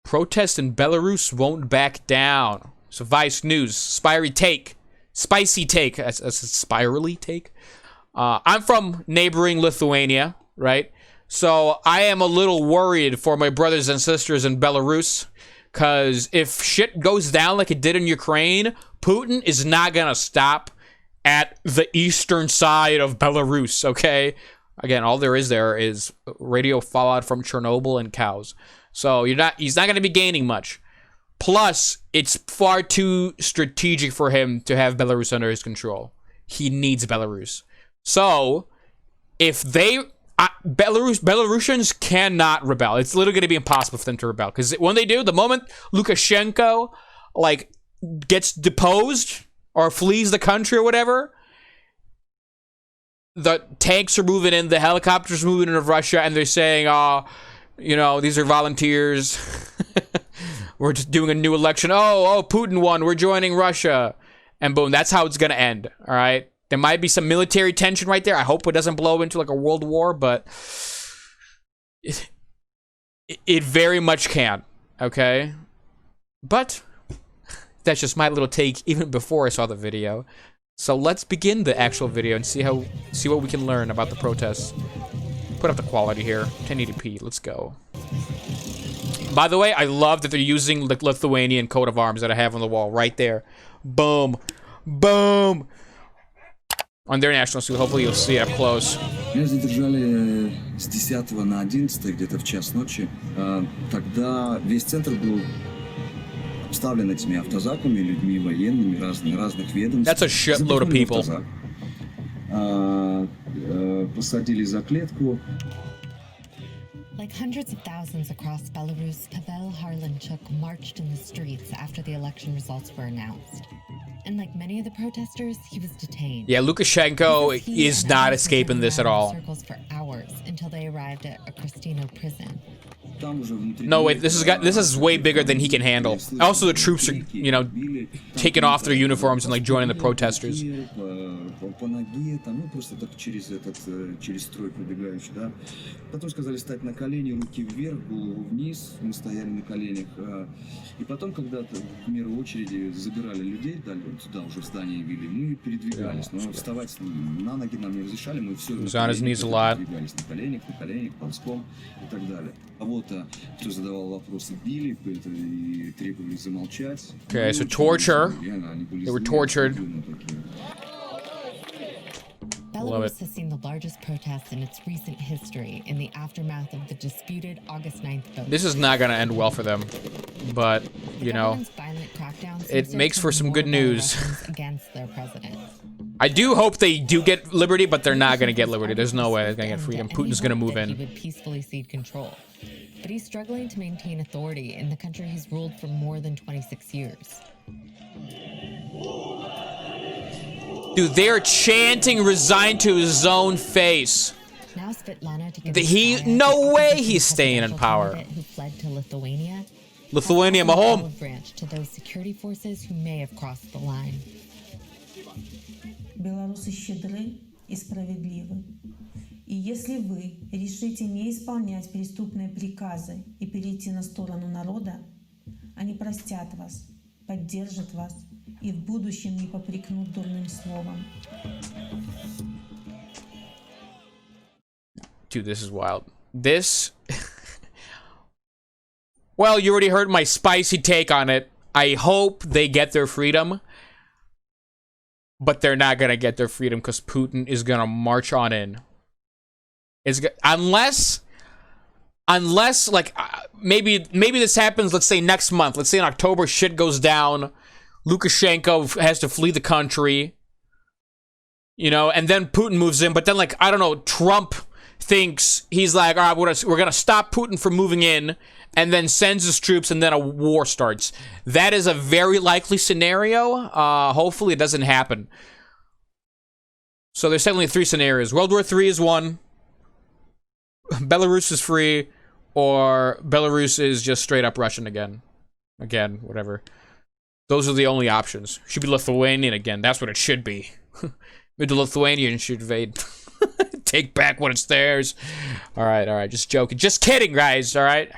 Protests in Belarus won't back down. So Vice News, spicy take. That's a spirally take. I'm from neighboring Lithuania, right? So I am a little worried for my brothers and sisters in Belarus, because if shit goes down like it did in Ukraine, Putin is not gonna stop at the eastern side of Belarus, okay? Again, all there is radio fallout from Chernobyl and cows. So he's not gonna be gaining much. Plus, it's far too strategic for him to have Belarus under his control. He needs Belarus. So, if they... Belarusians cannot rebel. It's literally going to be impossible for them to rebel. Because when they do, the moment Lukashenko, like, gets deposed or flees the country or whatever, the tanks are moving in, the helicopters are moving into Russia, and they're saying, you know, these are volunteers. We're just doing a new election. Oh, Putin won. We're joining Russia. And boom, that's how it's going to end. All right? There might be some military tension right there. I hope it doesn't blow into like a world war, but it very much can. Okay? But that's just my little take even before I saw the video. So let's begin the actual video and see what we can learn about the protests. Put up the quality here. 1080p. Let's go. By the way, I love that they're using the Lithuanian coat of arms that I have on the wall right there. Boom. Boom. On their national suit. Hopefully you'll see it up close. Меня задержали с 10 на 11, где-то в час ночи. Тогда весь центр был обставлен этими автозаками, людьми военными, разных ведомств. That's a shitload of people. Посадили за клетку. Like hundreds of thousands across Belarus, Pavel Harlanchuk marched in the streets after the election results were announced. And like many of the protesters, he was detained. Yeah, Lukashenko is not escaping this at all. Circles for hours until they arrived at a Kristino prison. No, wait, this is way bigger than he can handle. Also, the troops are, you know, taking off their uniforms and like joining the protesters. Потом сказали стать на колени, руки вверх, голову вниз. Мы стояли на коленях. И потом, когда, к примеру, очереди забирали людей, туда уже в здание вели, мы передвигались. Но вставать на ноги нам не разрешали, мы все передвигались на коленях, ползком и так далее. Кого-то, кто задавал вопросы, били и требовали замолчать. Okay, so torture. They were tortured. Belarus has seen the largest protests in its recent history in the aftermath of the disputed August 9th vote. This is not going to end well for them, but, you know, it makes for some good news. Against their president. I do hope they do get liberty, but they're not going to get liberty. There's no way they're going to get freedom. Putin's going to move in. He would peacefully cede control. But he's struggling to maintain authority in the country he's ruled for more than 26 years. Dude, they're chanting resign to his own face. Now Svetlana No way he's staying in power. Who fled to Lithuania. Lithuania, my home. Branch to those security forces who may have crossed the line. Белорусы щедры и справедливы. И если вы решите не исполнять преступные приказы и перейти на сторону народа, они простят вас, поддержат вас и в будущем не попрекнут дурным словом. Dude, this is wild. This... Well, you already heard my spicy take on it. I hope they get their freedom. But they're not gonna get their freedom because Putin is gonna march on in. Unless like maybe this happens. Let's say next month. Let's say in October, shit goes down. Lukashenko has to flee the country. You know, and then Putin moves in. But then, like, I don't know, Trump thinks he's like, all right, we're gonna stop Putin from moving in, and then sends his troops, and then a war starts. That is a very likely scenario. Hopefully it doesn't happen. So there's definitely three scenarios. World War III is one. Belarus is free, or Belarus is just straight up Russian again. Again, whatever. Those are the only options. Should be Lithuanian again. That's what it should be. The Lithuanians should invade. Take back what it's theirs. Alright, just joking. Just kidding, guys, alright?